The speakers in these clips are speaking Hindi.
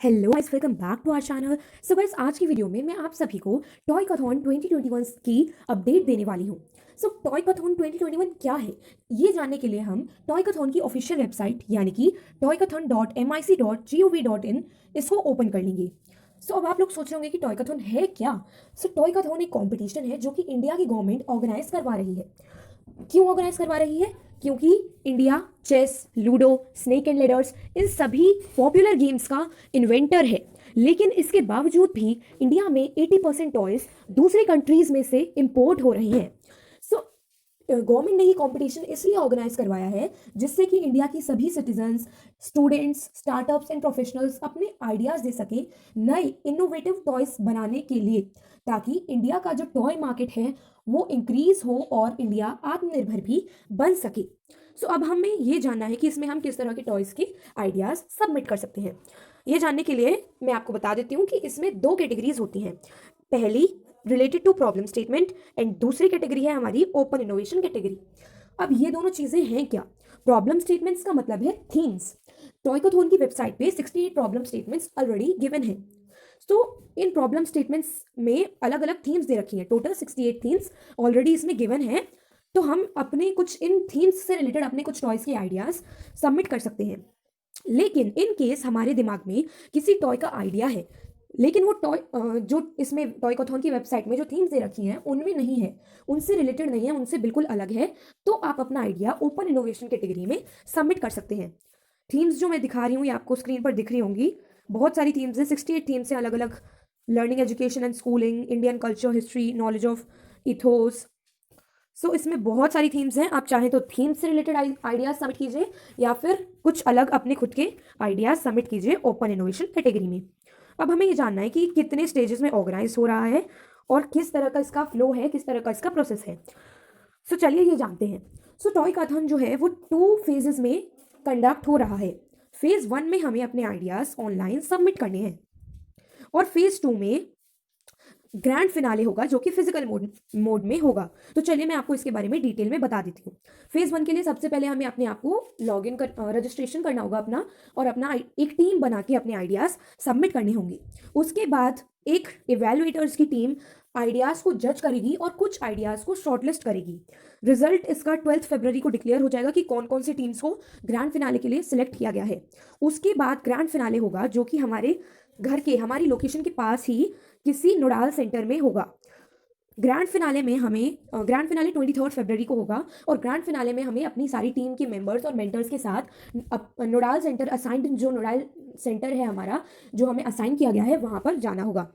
Hello guys, welcome back to our channel. So guys, आज की वीडियो में मैं आप सभी को टॉयकॉथॉन 2021 की अपडेट देने वाली हूँ। सो टॉयकॉथॉन 2021 क्या है, ये जानने के लिए हम टॉयकॉथॉन की ऑफिशियल वेबसाइट यानी कि toycathon.mic.gov.in इसको ओपन कर लेंगे। सो अब आप लोग सोच रहे होंगे कि टॉयकॉथॉन है क्या। सो टॉयकॉथॉन एक कॉम्पिटिशन है जो कि इंडिया की गवर्नमेंट ऑर्गेनाइज करवा रही है। क्यों ऑर्गेनाइज करवा रही है? क्योंकि India chess, ludo, snake and ladders इन सभी पॉपुलर गेम्स का इन्वेंटर है। लेकिन इसके बावजूद भी इंडिया में 80% टॉयज दूसरी कंट्रीज में से इंपोर्ट हो रहे हैं। सो गवर्नमेंट ने ये कंपटीशन इसलिए ऑर्गेनाइज करवाया है जिससे कि इंडिया की सभी citizens, students, startups and professionals अपने आइडियाज दे सके नए इनोवेटिव टॉयज बनाने के लिए, ताकि इंडिया का जो टॉय मार्केट है वो इंक्रीज हो और इंडिया आत्मनिर्भर भी बन सके। सो अब हमें ये जानना है कि इसमें हम किस तरह के टॉयज के आइडियाज सबमिट कर सकते हैं। ये जानने के लिए मैं आपको बता देती हूँ कि इसमें दो कैटेगरीज होती हैं। पहली related to problem statement and दूसरी कैटेगरी है हमारी ओपन इनोवेशन कैटेगरी। अब ये दोनों चीजें हैं क्या? प्रॉब्लम स्टेटमेंट्स का मतलब है थीम्स। टॉयकॉथॉन की वेबसाइट पे 68 प्रॉब्लम स्टेटमेंट्स ऑलरेडी गिवन है। तो इन प्रॉब्लम स्टेटमेंट्स में अलग अलग थीम्स दे रखी हैं। टोटल 68 थीम्स ऑलरेडी इसमें गिवन है। तो हम अपने कुछ इन थीम्स से रिलेटेड अपने कुछ टॉयज के आइडियाज सबमिट कर सकते हैं। लेकिन इन केस हमारे दिमाग में किसी टॉय का आइडिया है, लेकिन वो टॉय जो इसमें टॉयकॉथॉन की वेबसाइट में जो थीम्स दे रखी हैं उनमें नहीं है, उनसे रिलेटेड नहीं है, उनसे बिल्कुल अलग है, तो आप अपना आइडिया ओपन इनोवेशन कैटेगरी में सबमिट कर सकते हैं। थीम्स जो मैं दिखा रही हूँ ये आपको स्क्रीन पर दिख रही होंगी। बहुत सारी थीम्स हैं, 68 थीम्स हैं अलग अलग। Learning, education and schooling, Indian culture, history, knowledge of ethos. So इसमें बहुत सारी थीम्स हैं। आप चाहें तो थीम्स से रिलेटेड आइडियाज सबमिट कीजिए या फिर कुछ अलग अपने खुद के आइडियाज सबमिट कीजिए ओपन इनोवेशन कैटेगरी में। अब हमें ये जानना है कि कितने स्टेजेस में ऑर्गेनाइज हो रहा है और किस तरह का इसका फ्लो है, किस तरह का इसका प्रोसेस है। सो चलिए ये जानते हैं। सो टॉयकॉथॉन जो है वो 2 फेजेस में कंडक्ट हो रहा है। फेज 1 में हमें अपने आइडियाज ऑनलाइन सबमिट करने हैं और फेज 2 में ग्रैंड फिनाले होगा जो कि फिजिकल मोड में होगा। तो चलिए मैं आपको इसके बारे में डिटेल में बता देती हूँ। फेज 1 के लिए सबसे पहले हमें अपने आप को लॉग इन कर रजिस्ट्रेशन करना होगा अपना, और अपना एक टीम बना के अपने आइडियाज सबमिट करने होंगे। उसके बाद एक इवेलुएटर्स की टीम आइडियाज को जज करेगी और कुछ आइडियाज को शॉर्टलिस्ट करेगी। रिजल्ट इसका 12 फरवरी को डिक्लेयर हो जाएगा कि कौन कौन सी टीम्स को ग्रैंड फिनाले के लिए सिलेक्ट किया गया है। उसके बाद ग्रैंड फिनाले होगा जो कि हमारे घर के, हमारी लोकेशन के पास ही किसी नोडाल सेंटर में होगा। ग्रैंड फिनाले 23 फरवरी को होगा और ग्रैंड फिनाले में हमें अपनी सारी टीम के मेंबर्स और मेंटर्स के साथ नोडाल सेंटर असाइंड, जो नोडाल सेंटर है हमारा, जो हमें असाइन किया गया है, वहाँ पर जाना होगा।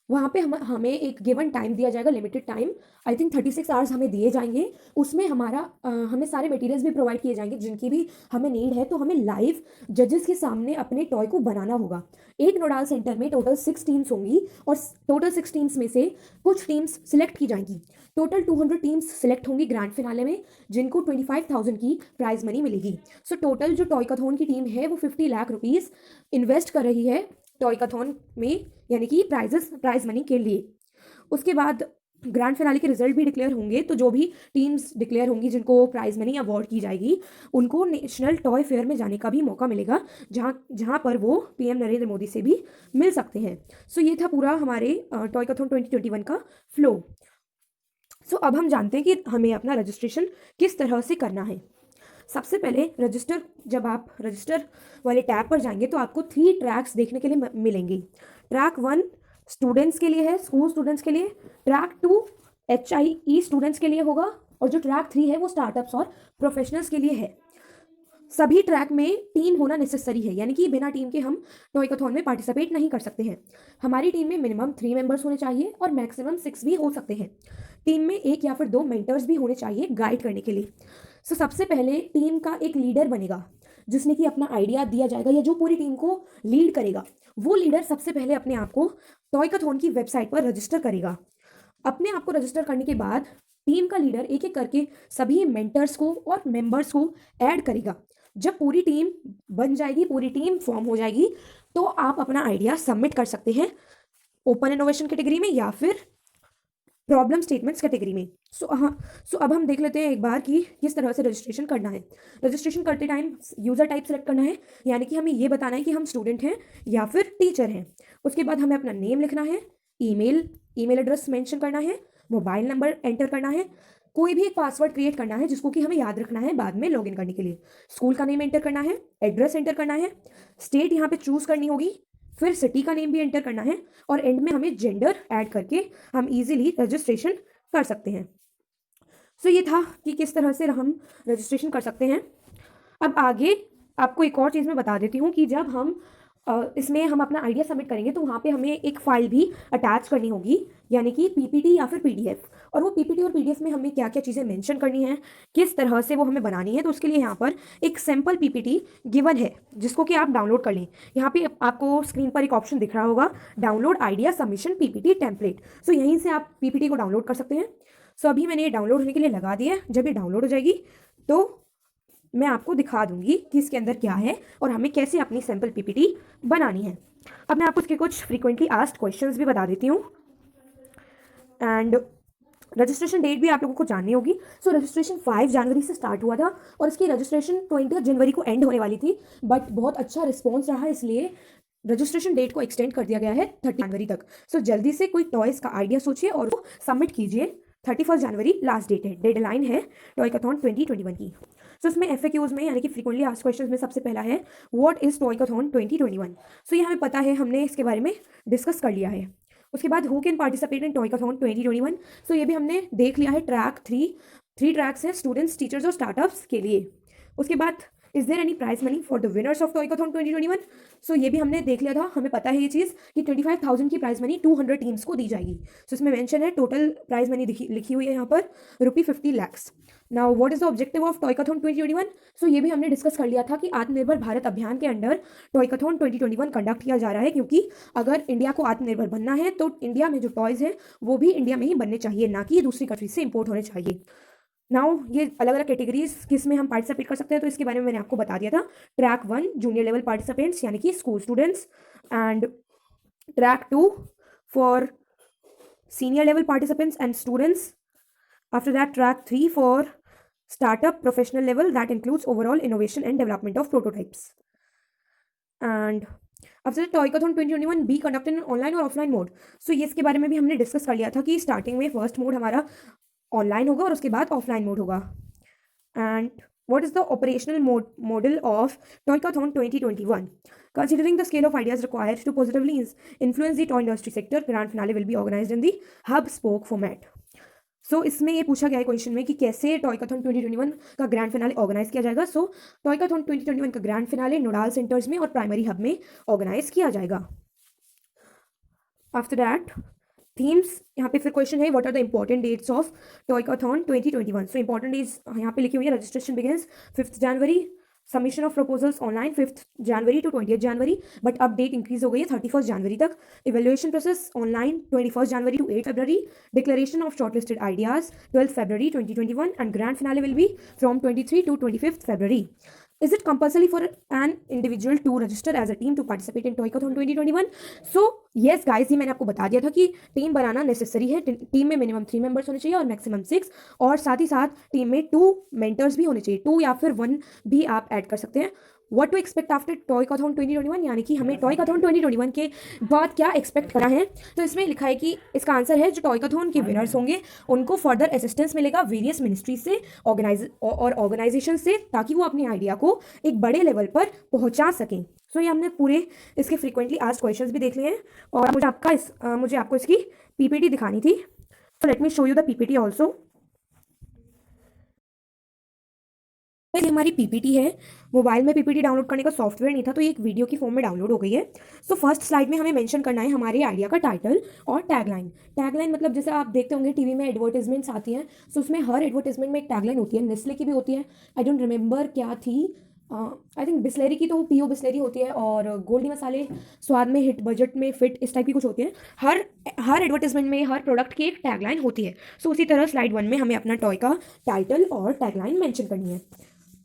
वहाँ पे हमें एक गिवन टाइम दिया जाएगा, limited time, I think 36 hours हमें दिए जाएंगे। उसमें हमें सारे मटेरियल्स भी प्रोवाइड किए जाएंगे जिनकी भी हमें नीड है। तो हमें लाइव जजेस के सामने अपने टॉय को बनाना होगा। एक नोडाल सेंटर में टोटल 6 टीम्स होंगी और टोटल 6 टीम्स में से कुछ टीम्स सिलेक्ट की जाएंगी। टोटल 200 टीम्स सिलेक्ट होंगी ग्रैंड फिनाले में, जिनको 25,000 की प्राइज मनी मिलेगी। सो टोटल जो टॉयकॉथॉन की टीम है वो 50 लाख रुपीज़ इन्वेस्ट कर रही है टॉयकॉथॉन में, यानी कि प्राइज मनी के लिए। उसके बाद ग्रैंड फिनाले के रिजल्ट भी डिक्लेयर होंगे। तो जो भी टीम्स डिक्लेयर होंगी जिनको प्राइज मनी अवार्ड की जाएगी, उनको नेशनल टॉय फेयर में जाने का भी मौका मिलेगा, जहाँ जहाँ पर वो पीएम नरेंद्र मोदी से भी मिल सकते हैं। सो ये था पूरा हमारे टॉयकॉथॉन 2021 का फ्लो। सो अब हम जानते हैं कि हमें अपना रजिस्ट्रेशन किस तरह से करना है। सबसे पहले जब आप रजिस्टर वाले टैब पर जाएंगे तो आपको 3 ट्रैक्स देखने के लिए मिलेंगी। ट्रैक 1 स्टूडेंट्स के लिए है, स्कूल स्टूडेंट्स के लिए। ट्रैक 2 HIE स्टूडेंट्स के लिए होगा और जो ट्रैक 3 है वो स्टार्टअप्स और प्रोफेशनल्स के लिए है। सभी ट्रैक में टीम होना नेसेसरी है, यानी कि बिना टीम के हम टॉयकॉथॉन में पार्टिसिपेट नहीं कर सकते हैं। हमारी टीम में मिनिमम 3 मेंबर्स होने चाहिए और मैक्सिमम 6 भी हो सकते हैं। टीम में 1 या फिर 2 मेंटर्स भी होने चाहिए गाइड करने के लिए। सो सबसे पहले टीम का एक लीडर बनेगा जिसने कि अपना आइडिया दिया जाएगा, या जो पूरी टीम को लीड करेगा वो लीडर सबसे पहले अपने आप को टॉयकॉथॉन की वेबसाइट पर रजिस्टर करेगा। अपने आप को रजिस्टर करने के बाद टीम का लीडर एक एक करके सभी मेंटर्स को और मेंबर्स को ऐड करेगा। जब पूरी टीम बन जाएगी, पूरी टीम फॉर्म हो जाएगी, तो आप अपना आइडिया सबमिट कर सकते हैं ओपन इनोवेशन कैटेगरी में या फिर प्रॉब्लम स्टेटमेंट्स कैटेगरी में। सो अब हम देख लेते हैं एक बार कि किस तरह से रजिस्ट्रेशन करना है। रजिस्ट्रेशन करते टाइम यूज़र टाइप सेलेक्ट करना है, यानी कि हमें ये बताना है कि हम स्टूडेंट हैं या फिर टीचर हैं। उसके बाद हमें अपना नेम लिखना है, ईमेल एड्रेस मेंशन करना है, मोबाइल नंबर एंटर करना है, कोई भी एक पासवर्ड क्रिएट करना है जिसको कि हमें याद रखना है बाद में लॉगिन करने के लिए। स्कूल का नेम एंटर करना है, एड्रेस एंटर करना है, स्टेट यहाँ पे चूज करनी होगी, फिर सिटी का नेम भी एंटर करना है, और एंड में हमें जेंडर ऐड करके हम इजीली रजिस्ट्रेशन कर सकते हैं। सो ये था कि किस तरह से हम रजिस्ट्रेशन कर सकते हैं। अब आगे आपको एक और चीज़ मैं बता देती हूँ कि जब हम इसमें हम अपना आइडिया सबमिट करेंगे तो वहाँ पे हमें एक फाइल भी अटैच करनी होगी, यानी कि पीपीटी या फिर पीडीएफ। और वो पीपीटी और पीडीएफ में हमें क्या क्या चीज़ें मेंशन करनी है, किस तरह से वो हमें बनानी है, तो उसके लिए यहाँ पर एक सैम्पल पीपीटी गिवन है जिसको कि आप डाउनलोड कर लें। यहाँ पे आपको स्क्रीन पर एक ऑप्शन दिख रहा होगा, download idea submission PPT template. So यहीं से आप पीपीटी को डाउनलोड कर सकते हैं। सो अभी मैंने ये डाउनलोड होने के लिए लगा दिया है। जब ये डाउनलोड हो जाएगी तो मैं आपको दिखा दूंगी कि इसके अंदर क्या है और हमें कैसे अपनी सैम्पल पीपीटी बनानी है। अब मैं आपको इसके कुछ फ्रीक्वेंटली आस्क्ड क्वेश्चंस भी बता देती हूँ, एंड रजिस्ट्रेशन डेट भी आप लोगों को जाननी होगी। सो रजिस्ट्रेशन 5 जनवरी से स्टार्ट हुआ था और इसकी रजिस्ट्रेशन 20 जनवरी को एंड होने वाली थी, बट बहुत अच्छा रिस्पॉन्स रहा, इसलिए रजिस्ट्रेशन डेट को एक्सटेंड कर दिया गया है 30 जनवरी तक। सो जल्दी से कोई टॉयज़ का आइडिया सोचिए और वो सबमिट कीजिए। 31 जनवरी लास्ट डेट है, डेडलाइन है टॉयकाथॉन 2021 की। सो इसमें FAQs में यानी कि फ्रीक्वेंटली आस्क्ड क्वेश्चंस में सबसे पहला है व्हाट इज टॉयकाथॉन 2021। सो ये हमें पता है, हमने इसके बारे में डिस्कस कर लिया है। उसके बाद who can participate in Toycathon 2021। So ये भी हमने देख लिया है, ट्रैक थ्री ट्रैक्स हैं स्टूडेंट्स, टीचर्स और स्टार्टअप्स के लिए। उसके बाद is there any prize money for the winners of Toycathon 2021। So ये भी हमने देख लिया था, हमें पता है ये चीज़ कि 25,000 की प्राइज मनी 200 टीम्स को दी जाएगी। सो इसमें मेंशन है, टोटल प्राइज मनी लिखी हुई है यहाँ पर ₹50 lakhs। Now what is the objective of Toycathon 2021। So ये भी हमने डिस्कस कर लिया था कि आत्मनिर्भर भारत अभियान के अंडर टॉयकाथॉन 2021 कंडक्ट किया जा रहा है, क्योंकि अगर इंडिया को आत्मनिर्भर बनना है तो इंडिया में जो टॉयज़ हैं वो भी इंडिया में ही बनने चाहिए, ना कि दूसरी कंट्री से इंपोर्ट होने चाहिए। नाउ ये अलग अलग कैटेगरीज किस में हम पार्टिसिपेट कर सकते हैं, तो इसके बारे में मैंने आपको बता दिया था। ट्रैक 1 जूनियर लेवल पार्टिसिपेंट्स यानी कि school students, and track 2 for senior level participants and students. After that track 3 for startup professional level that includes overall innovation and development of prototypes. And after the टॉयकाथॉन 2021 be conducted in online और ऑफलाइन मोड। सो ये इसके बारे में भी हमने डिस्कस कर लिया था कि स्टार्टिंग में फर्स्ट मोड हमारा ऑनलाइन होगा और उसके बाद ऑफलाइन मोड होगा। And what is the operational model of टॉयकाथॉन 2021? Considering the scale of ideas required to positively influence the toy industry sector, grand finale will be organized in the hub spoke format. सो इसमें ये पूछा गया है क्वेश्चन में कि कैसे टॉयकाथॉन 2021 का ग्रैंड फिनाले ऑर्गेनाइज किया जाएगा। सो टॉयकाथॉन 2021 का ग्रैंड फिनाले नोडाल सेंटर्स में और प्राइमरी हब में ऑर्गेनाइज किया जाएगा। आफ्टर दैट थीम्स, यहाँ पे फिर क्वेश्चन है what are the important dates of Toycathon 2021। So important dates यहाँ पे लिखी हुई है, registration begins 5 January, submission of proposals online 5 January to 20 January, but अब डेट इंक्रीज हो गई है 31 जनवरी तक। Evaluation process online 21 January to 8 February, declaration of shortlisted ideas 12 February 2021, and grand finale will be from 23 to 25 February. Is it compulsory for an individual to register as a team to participate in टॉयकाथॉन 2021? So yes guys, ये मैंने आपको बता दिया था कि टीम बनाना नेसेसरी है। टीम में मिनिमम 3 मेंबर्स होने चाहिए और मैक्सिमम 6, और साथ ही साथ टीम में 2 मेंटर्स भी होने चाहिए, 2 या फिर 1 भी आप ऐड कर सकते हैं। व्हाट टू एक्सपेक्ट आफ्टर टॉयकाथॉन 2021, यानी कि हमें टॉयकाथॉन 2021 के बाद क्या एक्सपेक्ट करना है। तो इसमें लिखा है कि इसका आंसर है जो टॉयकाथॉन के विनर्स होंगे उनको फर्दर असिस्टेंस मिलेगा वेरियस मिनिस्ट्री से और ऑर्गेनाइजेशन से, ताकि वो अपनी आइडिया को एक बड़े लेवल पर पहुंचा सकें। सो ये हमने पूरे इसके फ्रीक्वेंटली आस्क्ड क्वेश्चंस भी देख लिए हैं, और मुझे आपको इसकी पीपीटी दिखानी थी। So let me show you the PPT also. ये हमारी पीपीटी है। मोबाइल में पीपीटी डाउनलोड करने का सॉफ्टवेयर नहीं था, तो ये एक वीडियो की फॉर्म में डाउनलोड हो गई है। सो फर्स्ट स्लाइड में हमें मेंशन करना है हमारे आइडिया का टाइटल और टैगलाइन। टैगलाइन मतलब जैसे आप देखते होंगे टीवी में एडवर्टाइजमेंट्स आती हैं, सो उसमें हर एडवर्टाइजमेंट में एक टैगलाइन होती है। नेस्ले की भी होती है, आई डोंट रिमेंबर क्या थी, आई थिंक बिस्लेरी की तो पीओ बिस्लेरी होती है, और गोल्डी मसाले स्वाद में हिट बजट में फिट, इस टाइप की कुछ होती है। हर एडवर्टाइजमेंट में हर प्रोडक्ट की एक टैगलाइन होती है। सो उसी तरह स्लाइड 1 में हमें अपना टॉय का टाइटल और टैगलाइन मेंशन करनी है।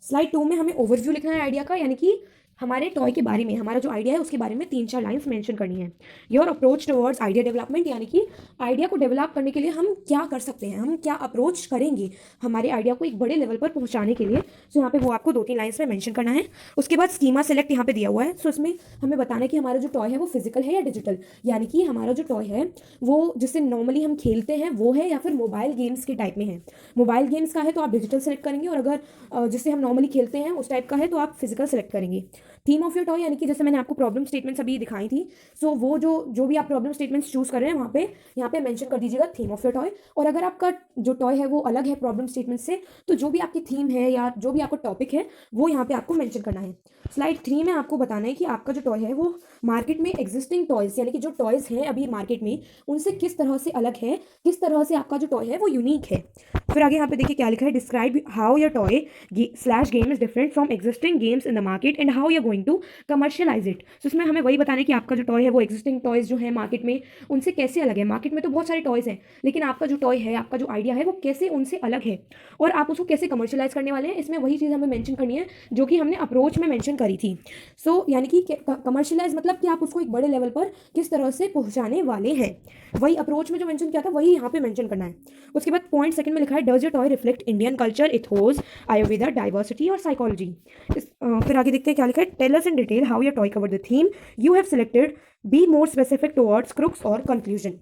स्लाइड 2 में हमें ओवरव्यू लिखना है आइडिया का, यानी कि हमारे टॉय के बारे में, हमारा जो आइडिया है उसके बारे में 3-4 लाइन्स मेंशन करनी है। Your approach towards idea development, यानी कि आइडिया को डेवलप करने के लिए हम क्या कर सकते हैं, हम क्या अप्रोच करेंगे हमारे आइडिया को एक बड़े लेवल पर पहुंचाने के लिए। सो यहाँ पे वो आपको 2-3 लाइन्स में मेंशन करना है। उसके बाद स्कीमा सेलेक्ट यहाँ पे दिया हुआ है। सो इसमें हमें बताना है कि हमारा जो टॉय है वो फिजिकल है या डिजिटल, यानी कि हमारा जो टॉय है वो जिससे नॉर्मली हम खेलते हैं वो है या फिर मोबाइल गेम्स के टाइप में है। मोबाइल गेम्स का है तो आप डिजिटल सेलेक्ट करेंगे, और अगर जिससे हम नॉर्मली खेलते हैं उस टाइप का है तो आप फिजिकल सेलेक्ट करेंगे। थीम ऑफ योर टॉय, यानी कि जैसे मैंने आपको प्रॉब्लम स्टेटमेंट्स अभी दिखाई थी, सो वो जो भी आप प्रॉब्लम स्टेटमेंट्स चूज कर रहे हैं वहाँ पे यहाँ पे मेंशन कर दीजिएगा थीम ऑफ योर टॉय। और अगर आपका जो टॉय है वो अलग है प्रॉब्लम स्टेटमेंट से, तो जो भी आपकी थीम है या जो भी आपका टॉपिक है वो यहाँ पे आपको मेंशन करना है। स्लाइड 3 में आपको बताना है कि आपका जो टॉय है वो मार्केट में एग्जिस्टिंग टॉयज, यानी कि जो टॉयज हैं अभी मार्केट में उनसे किस तरह से अलग है, किस तरह से आपका जो टॉय है वो यूनिक है। फिर आगे यहाँ पे देखिए क्या लिखा है, describe how your toy slash game is different from existing games in the market and how you going to commercialise it. तो इसमें हमें वही बताना है कि आपका जो टॉय है वो एग्जिस्टिंग टॉयज जो है मार्केट में उनसे कैसे अलग है। मार्केट में तो बहुत सारे टॉयज हैं, लेकिन आपका जो टॉय है, आपका जो आइडिया है वो कैसे उनसे अलग है और आप उसको कैसे कमर्शियलाइज करने वाले हैं। इसमें वही चीज़ हमें मेंशन करनी है जो कि हमने अप्रोच में मेंशन करी थी। सो यानी कि कमर्शियलाइज मतलब कि आप उसको एक बड़े लेवल पर किस तरह से पहुंचाने वाले हैं, वही अप्रोच में जो मेंशन किया था वही यहाँ पे मेंशन करना है। उसके बाद पॉइंट सेकंड में लिखा है, does your toy reflect Indian culture, ethos, Ayurveda, diversity और साइकोलॉजी। फिर आगे देखते हैं क्या लिखा है, tell us in detail how your toy cover the theme you have selected, be more specific towards crux और कंक्लूजन।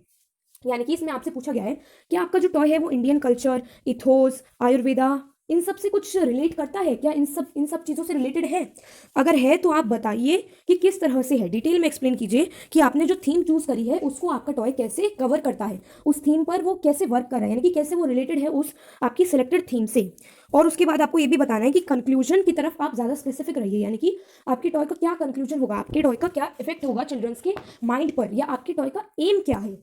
यानी कि इसमें आपसे पूछा गया है कि आपका जो टॉय है वो इंडियन कल्चर, इथोस, आयुर्वेदा, इन सब से कुछ रिलेट करता है क्या, इन सब चीज़ों से रिलेटेड है। अगर है तो आप बताइए कि किस तरह से है, डिटेल में एक्सप्लेन कीजिए कि आपने जो थीम चूज करी है उसको आपका टॉय कैसे कवर करता है, उस थीम पर वो कैसे वर्क कर रहा है, यानी कि कैसे वो रिलेटेड है उस आपकी सिलेक्टेड थीम से। और उसके बाद आपको ये भी बताना है कि कंक्लूजन की तरफ आप ज़्यादा स्पेसिफिक रहिए, यानी कि आपके टॉय का क्या कंक्लूजन होगा, आपके टॉय का क्या इफेक्ट होगा चिल्ड्रंस के माइंड पर, या आपके टॉय का एम क्या है।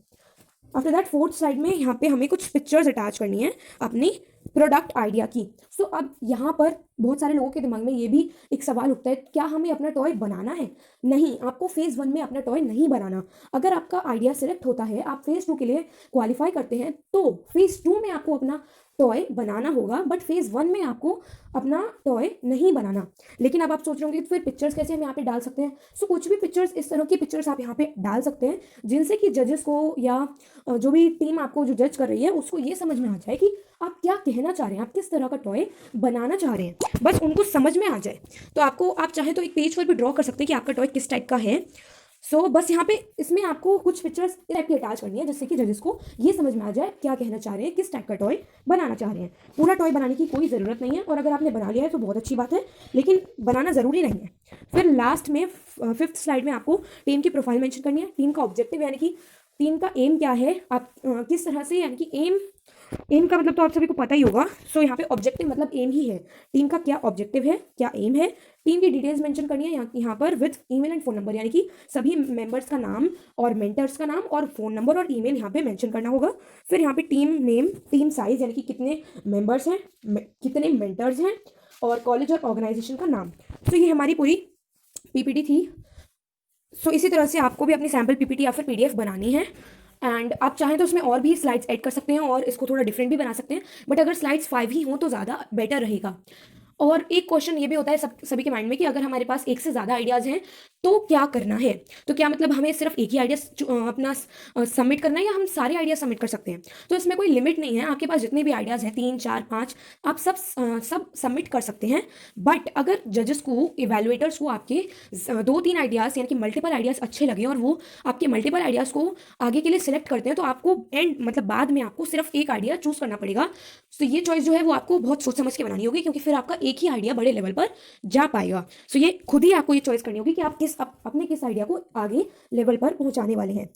आफ्टर दैट फोर्थ स्लाइड में यहाँ पे हमें कुछ पिक्चर्स अटैच करनी है अपनी प्रोडक्ट आइडिया की। सो अब यहाँ पर बहुत सारे लोगों के दिमाग में ये भी एक सवाल उठता है, क्या हमें अपना टॉय बनाना है। नहीं, आपको फेज़ 1 में अपना टॉय नहीं बनाना। अगर आपका आइडिया सिलेक्ट होता है, आप फेज़ 2 के लिए क्वालिफाई करते हैं, तो फेज़ 2 में आपको अपना टॉय बनाना होगा, बट फेज़ 1 में आपको अपना टॉय नहीं बनाना। लेकिन अब आप सोच रहे होंगे फिर पिक्चर्स कैसे हम यहाँ पे डाल सकते हैं। सो कुछ भी पिक्चर्स, इस तरह की पिक्चर्स आप यहाँ पे डाल सकते हैं जिनसे कि जजेस को या जो भी टीम आपको जो जज कर रही है उसको ये समझ में आ जाए कि आप क्या कहना चाह रहे हैं, आप किस तरह का टॉय बनाना चाह रहे हैं, बस उनको समझ में आ जाए। तो आपको, आप चाहें तो एक पेज पर भी ड्रॉ कर सकते हैं कि आपका टॉय किस टाइप का है। सो बस यहाँ पे इसमें आपको कुछ पिक्चर्स इस टाइप की अटैच करनी है जिससे कि जजेस को ये समझ में आ जाए क्या कहना चाह रहे हैं, किस टाइप का टॉय बनाना चाह रहे हैं। पूरा टॉय बनाने की कोई ज़रूरत नहीं है, और अगर आपने बना लिया है तो बहुत अच्छी बात है, लेकिन बनाना ज़रूरी नहीं है। फिर लास्ट में 5th स्लाइड में आपको टीम की प्रोफाइल मेंशन करनी है, टीम का ऑब्जेक्टिव, यानी कि टीम का एम क्या है, आप किस तरह से, यानी कि एम का मतलब तो आप सभी को पता ही होगा। सो यहाँ पे ऑब्जेक्टिव मतलब एम ही है, टीम का क्या ऑब्जेक्टिव है, क्या एम है। टीम की डिटेल्स मेंशन करनी है यहाँ पर with email and phone number, यानी कि सभी मेंबर्स का नाम और मेंटर्स का नाम और फ़ोन नंबर और ईमेल यहाँ पे मेंशन करना होगा। फिर यहाँ पे टीम नेम, टीम साइज, यानी कि कितने मेंबर्स हैं, कितने मेंटर्स हैं, और कॉलेज और ऑर्गेनाइजेशन का नाम। तो ये हमारी पूरी पीपीटी थी। सो इसी तरह से आपको भी अपनी सैम्पल पीपीटी या फिर पीडीएफ बनानी है, एंड आप चाहें तो उसमें और भी स्लाइड्स ऐड कर सकते हैं और इसको थोड़ा डिफरेंट भी बना सकते हैं, बट अगर स्लाइड्स 5 ही हों तो ज़्यादा बेटर रहेगा। और एक क्वेश्चन ये भी होता है सभी के माइंड में कि अगर हमारे पास एक से ज़्यादा आइडियाज़ हैं तो क्या करना है। तो क्या मतलब हमें सिर्फ एक ही आइडिया अपना सबमिट करना है, या हम सारे आइडिया सबमिट कर सकते हैं। तो इसमें कोई लिमिट नहीं है, आपके पास जितने भी आइडियाज़ हैं 3, 4, 5 आप सब सबमिट कर सकते हैं। बट अगर जजेस को, इवेलुएटर्स को आपके 2-3 आइडियाज़ यानी कि मल्टीपल आइडियाज़ अच्छे लगे और वो आपके मल्टीपल आइडियाज़ को आगे के लिए सिलेक्ट करते हैं, तो आपको मतलब बाद में आपको सिर्फ एक आइडिया चूज़ करना पड़ेगा। तो ये चॉइस जो है वो आपको बहुत सोच समझ के बनानी होगी, क्योंकि फिर आपका एक ही आइडिया बड़े लेवल पर जा पाएगा। सो ये खुद ही आपको ये चॉइस करनी होगी कि आप अपने किस आइडिया को आगे लेवल पर पहुंचाने वाले हैं।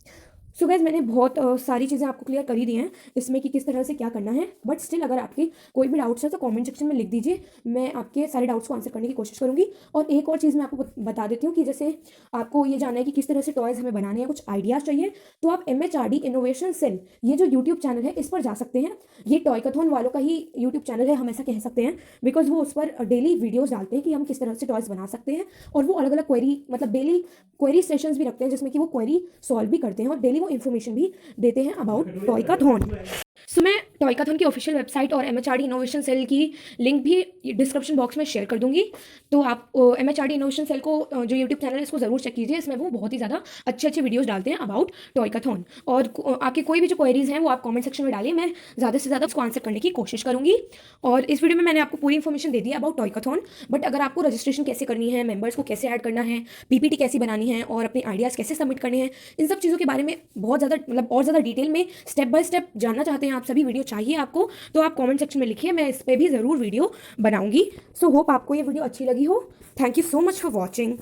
सो गाइस, मैंने बहुत सारी चीज़ें आपको क्लियर कर ही दी हैं इसमें कि किस तरह से क्या करना है, बट स्टिल अगर आपके कोई भी डाउट्स है तो कमेंट सेक्शन में लिख दीजिए, मैं आपके सारे डाउट्स को आंसर करने की कोशिश करूंगी। और एक और चीज़ मैं आपको बता देती हूँ कि जैसे आपको ये जानना है कि किस तरह से टॉयज़ हमें बनाने हैं, कुछ आइडियाज़ चाहिए, तो आप MHRD इनोवेशन सेल, ये जो यूट्यूब चैनल है इस पर जा सकते हैं। ये टॉयकथॉन वालों का ही यूट्यूब चैनल है, हम ऐसा कह सकते हैं, बिकॉज वो उस पर डेली वीडियोज़ डालते हैं कि हम किस तरह से टॉयज़ बना सकते हैं, और वो अलग अलग क्वेरी, मतलब डेली क्वेरी सेशंस भी रखते हैं जिसमें कि वो क्वेरी सॉल्व भी करते हैं और डेली वो इन्फॉर्मेशन भी देते हैं अबाउट टॉयकथॉन। सो मैं टॉयकाथन की ऑफिशियल वेबसाइट और एमएचआरडी इनोवेशन सेल की लिंक भी डिस्क्रिप्शन बॉक्स में शेयर कर दूंगी। तो आप एमएचआरडी इनोवेशन सेल को जो यूट्यूब चैनल है इसको ज़रूर चेक कीजिए, इसमें वो बहुत ही ज़्यादा अच्छे अच्छे वीडियोस डालते हैं अबाउट टॉयकाथन। और आपके कोई भी जो क्वेरीज हैं वो आप कमेंट सेक्शन में डालिए, मैं ज़्यादा से ज़्यादा उसको आंसर करने की कोशिश करूंगी। और इस वीडियो में मैंने आपको पूरी इन्फॉर्मेशन दे दी है अबाउट टॉयकाथन, बट अगर आपको रजिस्ट्रेशन कैसे करनी है, मेंबर्स को कैसे ऐड करना है, पीपीटी कैसी बनानी है और अपने आइडियाज़ कैसे सबमिट करने हैं, इन सब चीज़ों के बारे में बहुत ज़्यादा मतलब और ज़्यादा डिटेल में स्टेप बाय स्टेप जानना चाहते हैं आप सभी, वीडियो चाहिए आपको तो आप कमेंट सेक्शन में लिखिए, मैं इस पर भी ज़रूर वीडियो बनाऊंगी। सो होप आपको ये वीडियो अच्छी लगी हो। Thank you so much for watching.